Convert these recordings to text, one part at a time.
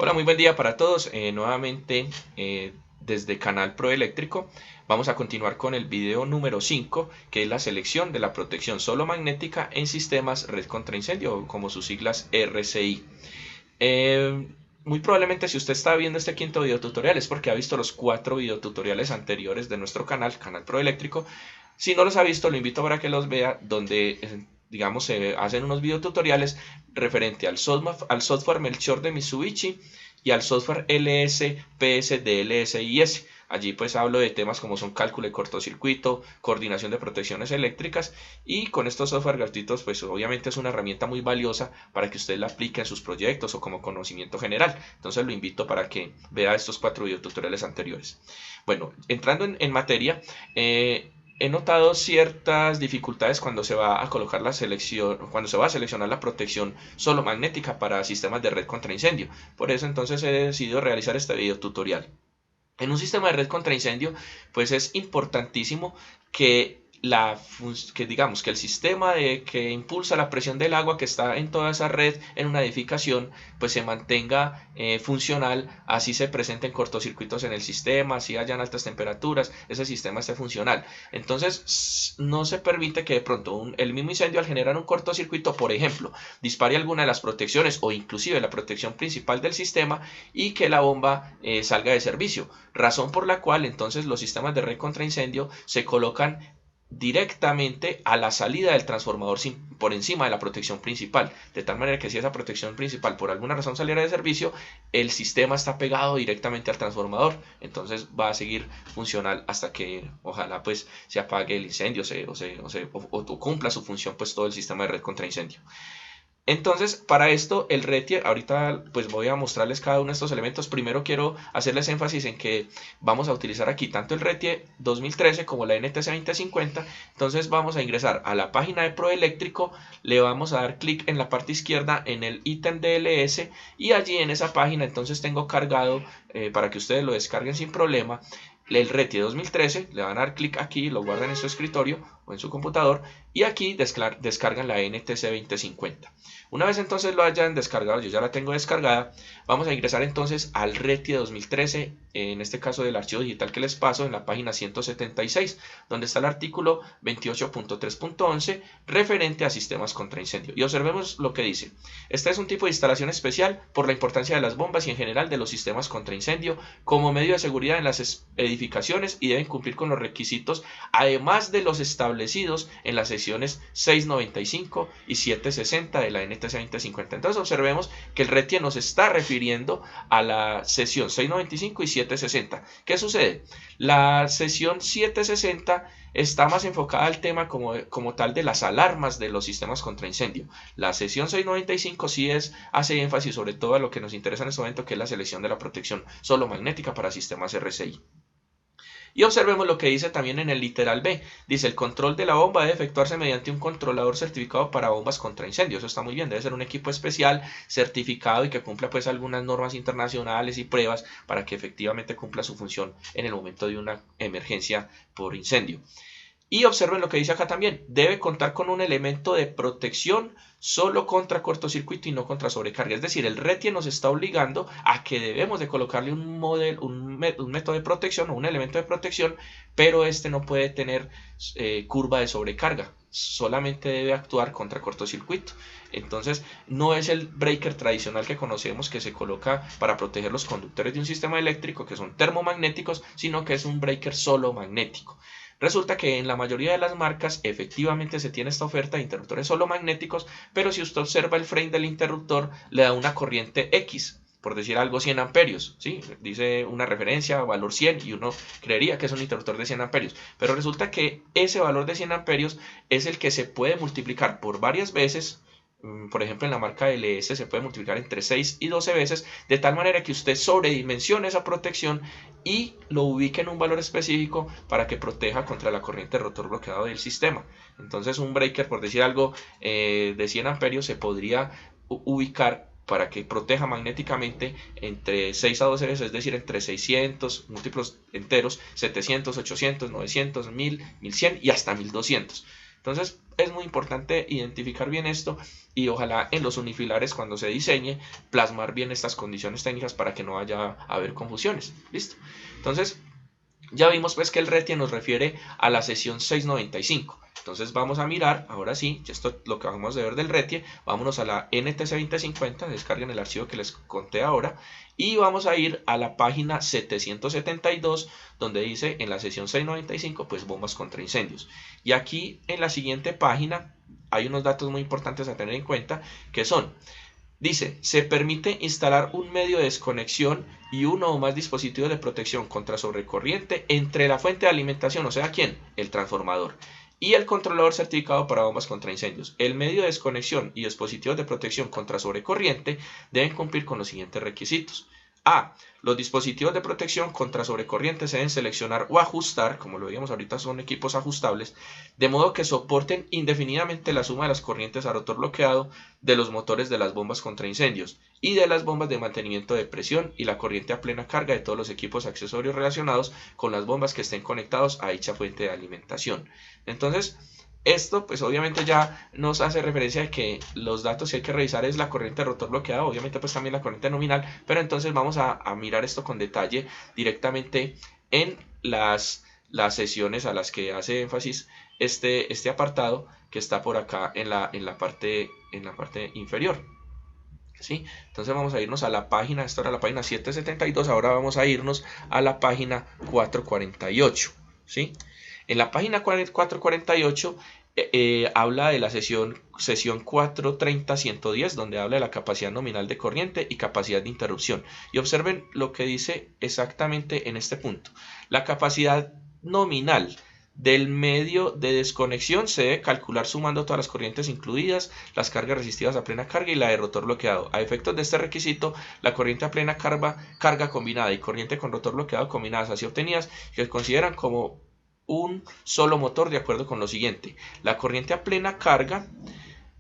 Hola, muy buen día para todos. Nuevamente desde Canal Pro Eléctrico vamos a continuar con el video número 5, que es la selección de la protección solo magnética en sistemas red contra incendio, como sus siglas RCI. Eh, Muy probablemente si usted está viendo este quinto video tutorial es porque ha visto los 4 videotutoriales anteriores de nuestro canal, Canal Pro Eléctrico. Si no los ha visto, lo invito para que los vea, donde digamos se hacen unos videotutoriales referente al software Melchior de Mitsubishi y al software LS-PS de LSIS. Allí pues hablo de temas como son cálculo de cortocircuito, coordinación de protecciones eléctricas, y con estos software gratuitos pues obviamente es una herramienta muy valiosa para que usted la aplique en sus proyectos o como conocimiento general. Entonces lo invito para que vea estos 4 videotutoriales anteriores. Bueno, entrando en materia, he notado ciertas dificultades cuando se va a colocar la selección, cuando se va a seleccionar la protección solo magnética para sistemas de red contra incendio. Por eso entonces he decidido realizar este video tutorial. En un sistema de red contra incendio, pues es importantísimo que digamos que el sistema que impulsa la presión del agua que está en toda esa red en una edificación pues se mantenga funcional, así se presenten cortocircuitos en el sistema, así hayan altas temperaturas, ese sistema esté funcional. Entonces no se permite que de pronto el mismo incendio, al generar un cortocircuito, por ejemplo, dispare alguna de las protecciones o inclusive la protección principal del sistema y que la bomba salga de servicio, razón por la cual entonces los sistemas de red contra incendio se colocan directamente a la salida del transformador por encima de la protección principal, de tal manera que si esa protección principal por alguna razón saliera de servicio, el sistema está pegado directamente al transformador, entonces va a seguir funcional hasta que ojalá pues se apague el incendio o cumpla su función pues todo el sistema de red contra incendio. Entonces, para esto, el RETIE, ahorita pues voy a mostrarles cada uno de estos elementos. Primero quiero hacerles énfasis en que vamos a utilizar aquí tanto el RETIE 2013 como la NTC 2050. Entonces vamos a ingresar a la página de Proeléctrico, le vamos a dar clic en la parte izquierda en el ítem DLS y allí en esa página entonces tengo cargado, para que ustedes lo descarguen sin problema, el RETIE 2013, le van a dar clic aquí, lo guardan en su escritorio o en su computador y aquí descargan la NTC 2050. Una vez entonces lo hayan descargado, yo ya la tengo descargada, vamos a ingresar entonces al RETIE 2013, en este caso del archivo digital que les paso en la página 176, donde está el artículo 28.3.11 referente a sistemas contra incendio. Y observemos lo que dice. Este es un tipo de instalación especial por la importancia de las bombas y en general de los sistemas contra incendio como medio de seguridad en las edificaciones y deben cumplir con los requisitos, además de los establecidos en las sesiones 695 y 760 de la NTC 2050. Entonces observemos que el RETIE nos está refiriendo a la sesión 695 y 760. ¿Qué sucede? La sesión 760 está más enfocada al tema como tal de las alarmas de los sistemas contra incendio. La sesión 695 sí hace énfasis sobre todo a lo que nos interesa en este momento, que es la selección de la protección solo magnética para sistemas RCI. Y observemos lo que dice también en el literal B. Dice: el control de la bomba debe efectuarse mediante un controlador certificado para bombas contra incendio. Eso está muy bien, debe ser un equipo especial, certificado y que cumpla pues algunas normas internacionales y pruebas para que efectivamente cumpla su función en el momento de una emergencia por incendio. Y observen lo que dice acá también: debe contar con un elemento de protección solo contra cortocircuito y no contra sobrecarga. Es decir, el RETIE nos está obligando a que debemos de colocarle un método de protección o un elemento de protección, pero este no puede tener curva de sobrecarga, solamente debe actuar contra cortocircuito. Entonces no es el breaker tradicional que conocemos, que se coloca para proteger los conductores de un sistema eléctrico, que son termomagnéticos, sino que es un breaker solo magnético. Resulta que en la mayoría de las marcas efectivamente se tiene esta oferta de interruptores solo magnéticos, pero si usted observa el frame del interruptor le da una corriente X, por decir algo 100 amperios, ¿sí? Dice una referencia, valor 100, y uno creería que es un interruptor de 100 amperios, pero resulta que ese valor de 100 amperios es el que se puede multiplicar por varias veces. Por ejemplo, en la marca LS se puede multiplicar entre 6 y 12 veces, de tal manera que usted sobredimensione esa protección y lo ubique en un valor específico para que proteja contra la corriente de rotor bloqueado del sistema. Entonces un breaker, por decir algo, de 100 amperios se podría ubicar para que proteja magnéticamente entre 6 a 12 veces, es decir, entre 600 múltiplos enteros, 700, 800, 900, 1000, 1100 y hasta 1200. Entonces es muy importante identificar bien esto y ojalá en los unifilares cuando se diseñe plasmar bien estas condiciones técnicas para que no vaya a haber confusiones. ¿Listo? Entonces ya vimos pues que el RETIE nos refiere a la sesión 695. Entonces vamos a mirar, ahora sí, esto es lo que acabamos de ver del RETIE, vámonos a la NTC 2050, descarguen el archivo que les conté ahora, y vamos a ir a la página 772, donde dice en la sesión 695, pues bombas contra incendios. Y aquí en la siguiente página hay unos datos muy importantes a tener en cuenta, que son... Dice, se permite instalar un medio de desconexión y uno o más dispositivos de protección contra sobrecorriente entre la fuente de alimentación, o sea, ¿quién? El transformador, y el controlador certificado para bombas contra incendios. El medio de desconexión y dispositivos de protección contra sobrecorriente deben cumplir con los siguientes requisitos. A. Los dispositivos de protección contra sobrecorriente se deben seleccionar o ajustar, como lo veíamos ahorita son equipos ajustables, de modo que soporten indefinidamente la suma de las corrientes a rotor bloqueado de los motores de las bombas contra incendios y de las bombas de mantenimiento de presión y la corriente a plena carga de todos los equipos accesorios relacionados con las bombas que estén conectados a dicha fuente de alimentación. Entonces, esto pues obviamente ya nos hace referencia de que los datos que hay que revisar es la corriente de rotor bloqueado, obviamente pues también la corriente nominal, pero entonces vamos a mirar esto con detalle directamente en las sesiones a las que hace énfasis este apartado que está por acá en la parte inferior. ¿Sí? Entonces vamos a irnos a la página, esta era la página 772, ahora vamos a irnos a la página 448, ¿sí? En la página 448 habla de la sesión 430.110, donde habla de la capacidad nominal de corriente y capacidad de interrupción. Y observen lo que dice exactamente en este punto. La capacidad nominal del medio de desconexión se debe calcular sumando todas las corrientes incluidas, las cargas resistivas a plena carga y la de rotor bloqueado. A efectos de este requisito, la corriente a plena carga combinada y corriente con rotor bloqueado combinadas así obtenidas se consideran como un solo motor de acuerdo con lo siguiente. La corriente a plena carga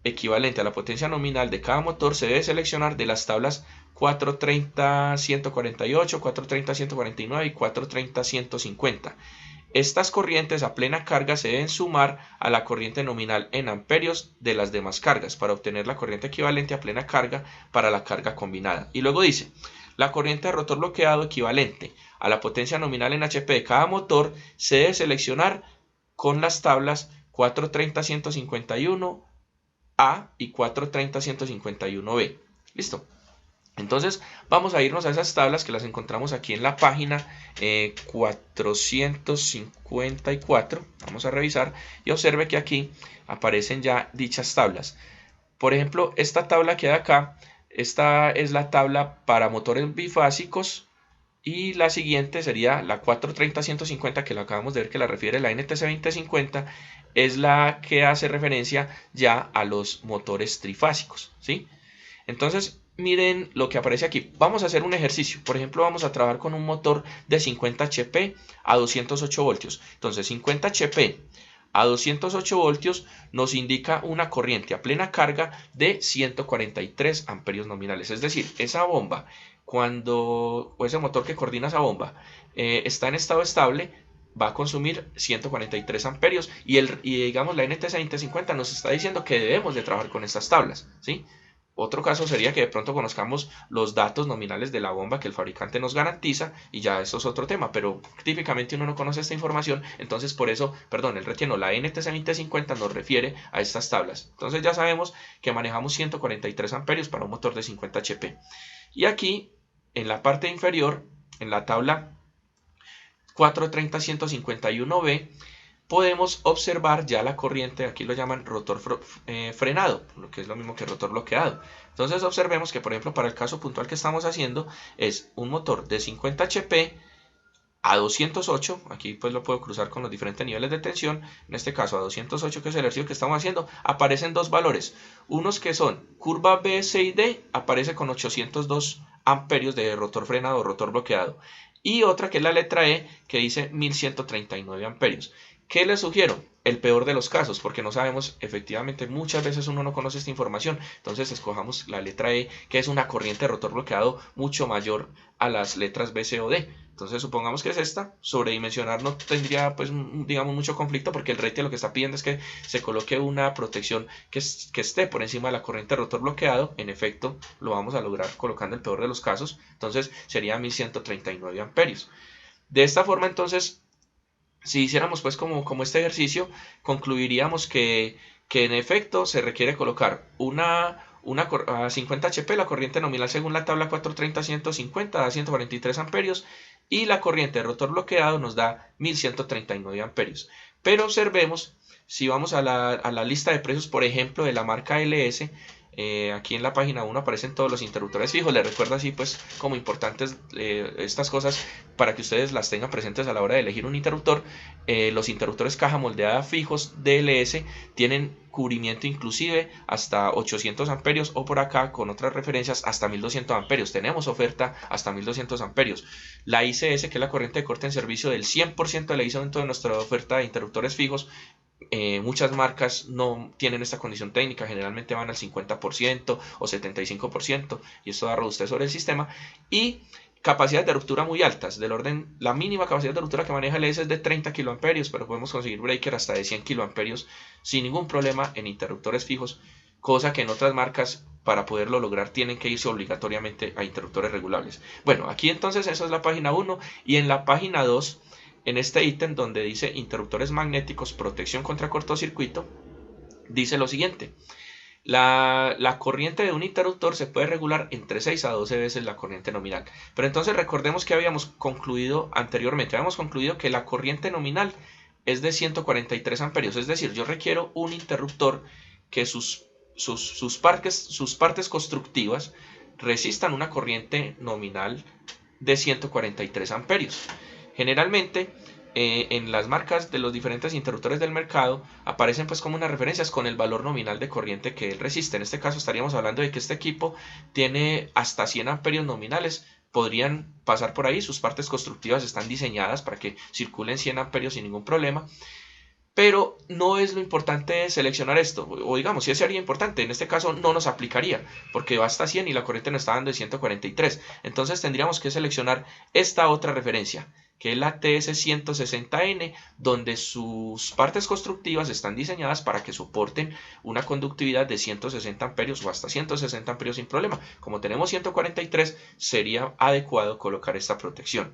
equivalente a la potencia nominal de cada motor se debe seleccionar de las tablas 430.148, 430.149 y 430.150. Estas corrientes a plena carga se deben sumar a la corriente nominal en amperios de las demás cargas para obtener la corriente equivalente a plena carga para la carga combinada. Y luego dice, la corriente de rotor bloqueado equivalente a la potencia nominal en HP de cada motor se debe seleccionar con las tablas 430.151A y 430.151B. ¿Listo? Entonces vamos a irnos a esas tablas que las encontramos aquí en la página 454. Vamos a revisar y observe que aquí aparecen ya dichas tablas. Por ejemplo, esta tabla que hay acá, esta es la tabla para motores bifásicos y la siguiente sería la 430.150 que la acabamos de ver que la refiere la NTC 2050, es la que hace referencia ya a los motores trifásicos, ¿sí? Entonces, miren lo que aparece aquí. Vamos a hacer un ejercicio. Por ejemplo, vamos a trabajar con un motor de 50 HP a 208 voltios. Entonces, 50 HP a 208 voltios nos indica una corriente a plena carga de 143 amperios nominales. Es decir, esa bomba, o ese motor que coordina esa bomba, está en estado estable, va a consumir 143 amperios. Y digamos, la NTC 2050 nos está diciendo que debemos de trabajar con estas tablas, ¿sí? Otro caso sería que de pronto conozcamos los datos nominales de la bomba que el fabricante nos garantiza y ya eso es otro tema, pero típicamente uno no conoce esta información, entonces por eso, el RETIE no, la NTC 2050 nos refiere a estas tablas. Entonces ya sabemos que manejamos 143 amperios para un motor de 50 HP. Y aquí, en la parte inferior, en la tabla 430.151B, podemos observar ya la corriente, aquí lo llaman rotor frenado, lo que es lo mismo que rotor bloqueado. Entonces observemos que, por ejemplo, para el caso puntual que estamos haciendo, es un motor de 50 HP a 208, aquí pues lo puedo cruzar con los diferentes niveles de tensión, en este caso a 208, que es el ejercicio que estamos haciendo, aparecen dos valores, unos que son curva B, C y D, aparece con 802 amperios de rotor frenado o rotor bloqueado, y otra que es la letra E, que dice 1139 amperios. ¿Qué les sugiero? El peor de los casos, porque no sabemos, efectivamente, muchas veces uno no conoce esta información. Entonces escojamos la letra E, que es una corriente de rotor bloqueado mucho mayor a las letras B, C o D. Entonces supongamos que es esta. Sobredimensionar no tendría, pues, digamos, mucho conflicto, porque el rating lo que está pidiendo es que se coloque una protección que esté por encima de la corriente de rotor bloqueado. En efecto, lo vamos a lograr colocando el peor de los casos. Entonces sería 1139 amperios. De esta forma, entonces, si hiciéramos pues como este ejercicio, concluiríamos que en efecto se requiere colocar a 50 HP la corriente nominal según la tabla 430-150 da 143 amperios y la corriente de rotor bloqueado nos da 1139 amperios. Pero observemos, si vamos a la lista de precios, por ejemplo, de la marca LS, aquí en la página 1 aparecen todos los interruptores fijos. Les recuerdo así pues como importantes estas cosas para que ustedes las tengan presentes a la hora de elegir un interruptor. Los interruptores caja moldeada fijos DLS tienen cubrimiento inclusive hasta 800 amperios o por acá con otras referencias hasta 1200 amperios. Tenemos oferta hasta 1200 amperios. La ICS, que es la corriente de corte en servicio del 100% de la ISO dentro de nuestra oferta de interruptores fijos. Muchas marcas no tienen esta condición técnica, generalmente van al 50% o 75% y esto da robustez sobre el sistema. Y capacidades de ruptura muy altas, del orden, la mínima capacidad de ruptura que maneja el ES es de 30 kiloamperios, pero podemos conseguir breaker hasta de 100 kiloamperios sin ningún problema en interruptores fijos, cosa que en otras marcas para poderlo lograr tienen que irse obligatoriamente a interruptores regulables. Bueno, aquí entonces esa es la página 1 y en la página 2, en este ítem donde dice interruptores magnéticos, protección contra cortocircuito, dice lo siguiente: la corriente de un interruptor se puede regular entre 6 a 12 veces la corriente nominal. Pero entonces recordemos que habíamos concluido anteriormente, que la corriente nominal es de 143 amperios, es decir, yo requiero un interruptor que sus partes constructivas resistan una corriente nominal de 143 amperios. Generalmente en las marcas de los diferentes interruptores del mercado aparecen pues como unas referencias con el valor nominal de corriente que él resiste. En este caso estaríamos hablando de que este equipo tiene hasta 100 amperios nominales. Podrían pasar por ahí, sus partes constructivas están diseñadas para que circulen 100 amperios sin ningún problema. Pero no es lo importante seleccionar esto, o digamos, si sería importante, en este caso no nos aplicaría, porque va hasta 100 y la corriente nos está dando de 143. Entonces tendríamos que seleccionar esta otra referencia, que es la TS160N, donde sus partes constructivas están diseñadas para que soporten una conductividad de 160 amperios o hasta 160 amperios sin problema. Como tenemos 143, sería adecuado colocar esta protección.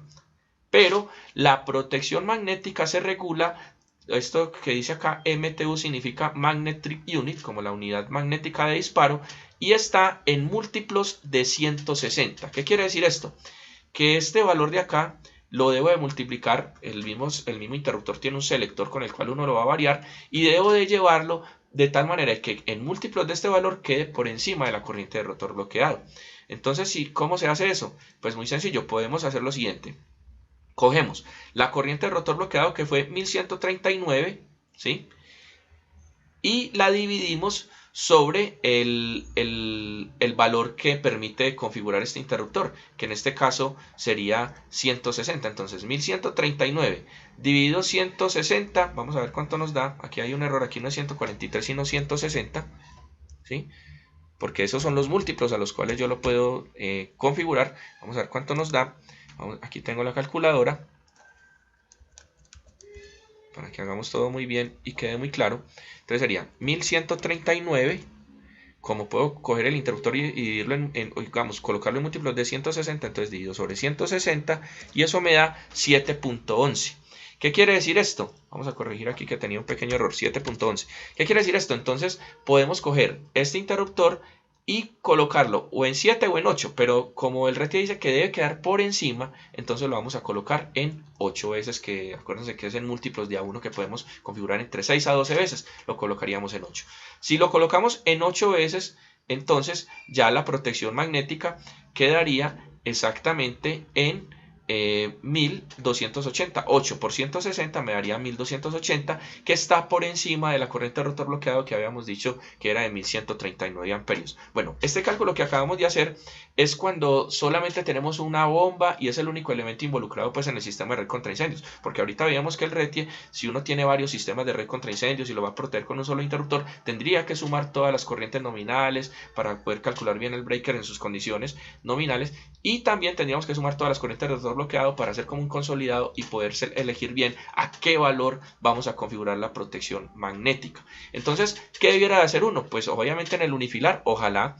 Pero la protección magnética se regula. Esto que dice acá, MTU, significa Magnetic Unit, como la unidad magnética de disparo, y está en múltiplos de 160. ¿Qué quiere decir esto? Que este valor de acá lo debo de multiplicar, el mismo interruptor tiene un selector con el cual uno lo va a variar, y debo de llevarlo de tal manera que en múltiplos de este valor quede por encima de la corriente de rotor bloqueado. Entonces, ¿cómo se hace eso? Pues muy sencillo, podemos hacer lo siguiente. Cogemos la corriente de rotor bloqueado que fue 1139, ¿sí? Y la dividimos sobre el valor que permite configurar este interruptor, que en este caso sería 160. Entonces 1139 dividido 160, vamos a ver cuánto nos da. Aquí hay un error, aquí no es 143 sino 160, ¿sí? Porque esos son los múltiplos a los cuales yo lo puedo configurar. Vamos a ver cuánto nos da. Aquí tengo la calculadora para que hagamos todo muy bien y quede muy claro. Entonces sería 1139. Como puedo coger el interruptor y dividirlo digamos, colocarlo en múltiplos de 160, entonces divido sobre 160 y eso me da 7.11. ¿Qué quiere decir esto? Vamos a corregir aquí que tenía un pequeño error, 7.11. ¿Qué quiere decir esto? Entonces podemos coger este interruptor y colocarlo o en 7 o en 8, pero como el RT dice que debe quedar por encima, entonces lo vamos a colocar en 8 veces, que acuérdense que es en múltiplos de A1 que podemos configurar entre 6 a 12 veces, lo colocaríamos en 8. Si lo colocamos en 8 veces, entonces ya la protección magnética quedaría exactamente en 1280, 8 por 160 me daría 1280, que está por encima de la corriente de rotor bloqueado que habíamos dicho que era de 1139 amperios. Bueno, este cálculo que acabamos de hacer es cuando solamente tenemos una bomba y es el único elemento involucrado pues en el sistema de red contra incendios, porque ahorita veíamos que el RETIE, si uno tiene varios sistemas de red contra incendios y lo va a proteger con un solo interruptor, tendría que sumar todas las corrientes nominales para poder calcular bien el breaker en sus condiciones nominales, y también tendríamos que sumar todas las corrientes de rotor bloqueado para hacer como un consolidado y poder elegir bien a qué valor vamos a configurar la protección magnética. Entonces, ¿qué debiera de hacer uno? Pues obviamente en el unifilar, ojalá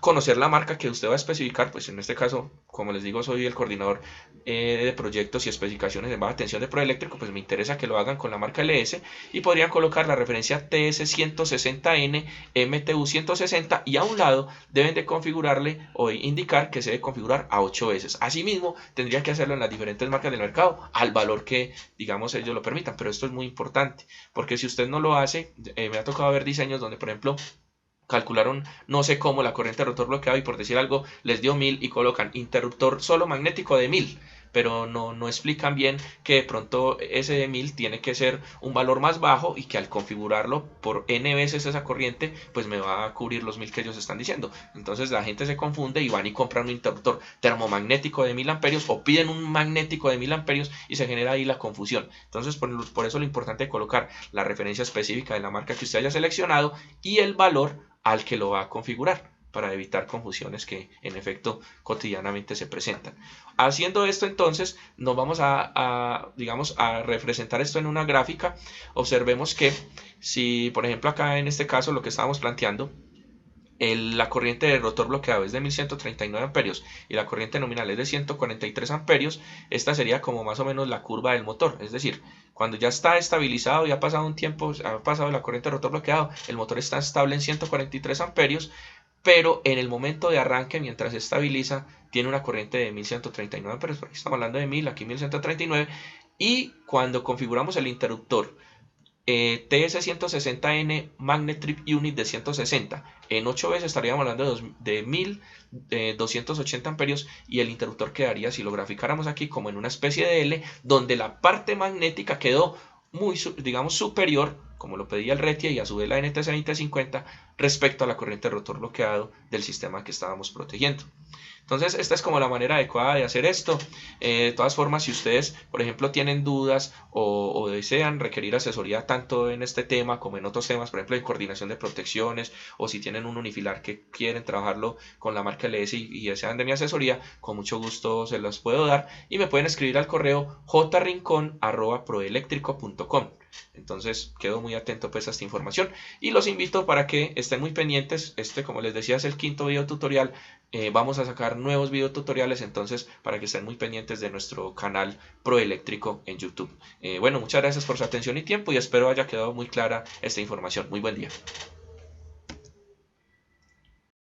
conocer la marca que usted va a especificar. Pues en este caso, como les digo, soy el coordinador de proyectos y especificaciones en baja tensión de Proeléctrico, pues me interesa que lo hagan con la marca LS, y podrían colocar la referencia TS160N MTU160, y a un lado deben de configurarle o indicar que se debe configurar a 8 veces. Asimismo, tendría que hacerlo en las diferentes marcas del mercado al valor que, digamos, ellos lo permitan, pero esto es muy importante, porque si usted no lo hace, me ha tocado ver diseños donde, por ejemplo, calcularon no sé cómo la corriente de rotor bloqueado y por decir algo les dio 1000 y colocan interruptor solo magnético de 1000, pero no explican bien que de pronto ese de 1000 tiene que ser un valor más bajo y que al configurarlo por n veces esa corriente pues me va a cubrir los 1000 que ellos están diciendo. Entonces la gente se confunde y van y compran un interruptor termomagnético de 1000 amperios o piden un magnético de 1000 amperios y se genera ahí la confusión. Entonces por eso lo importante es colocar la referencia específica de la marca que usted haya seleccionado y el valor al que lo va a configurar, para evitar confusiones que en efecto cotidianamente se presentan. Haciendo esto, entonces nos vamos digamos, a representar esto en una gráfica. Observemos que si, por ejemplo, acá en este caso lo que estábamos planteando, la corriente de rotor bloqueado es de 1139 amperios y la corriente nominal es de 143 amperios, esta sería como más o menos la curva del motor. Es decir, cuando ya está estabilizado y ha pasado un tiempo, ha pasado la corriente de rotor bloqueado, el motor está estable en 143 amperios, pero en el momento de arranque, mientras se estabiliza, tiene una corriente de 1139 amperios. Aquí estamos hablando de 1000, aquí 1139, y cuando configuramos el interruptor TS160N Magnet Trip Unit de 160 en 8 veces, estaríamos hablando de 1280 amperios, y el interruptor quedaría, si lo graficáramos aquí, como en una especie de L, donde la parte magnética quedó muy, digamos, superior, como lo pedía el RETIE y a su vez la NTC 2050, respecto a la corriente de rotor bloqueado del sistema que estábamos protegiendo. Entonces, esta es como la manera adecuada de hacer esto. De todas formas, si ustedes, por ejemplo, tienen dudas o desean requerir asesoría tanto en este tema como en otros temas, por ejemplo, en coordinación de protecciones, o si tienen un unifilar que quieren trabajarlo con la marca LS y desean de mi asesoría, con mucho gusto se los puedo dar, y me pueden escribir al correo jrincon@proelectrico.com. Entonces quedo muy atento pues a esta información y los invito para que estén muy pendientes. Como les decía, es el quinto video tutorial. Vamos a sacar nuevos videotutoriales, entonces para que estén muy pendientes de nuestro canal Proeléctrico en YouTube. Bueno, muchas gracias por su atención y tiempo, y espero haya quedado muy clara esta información. Muy buen día.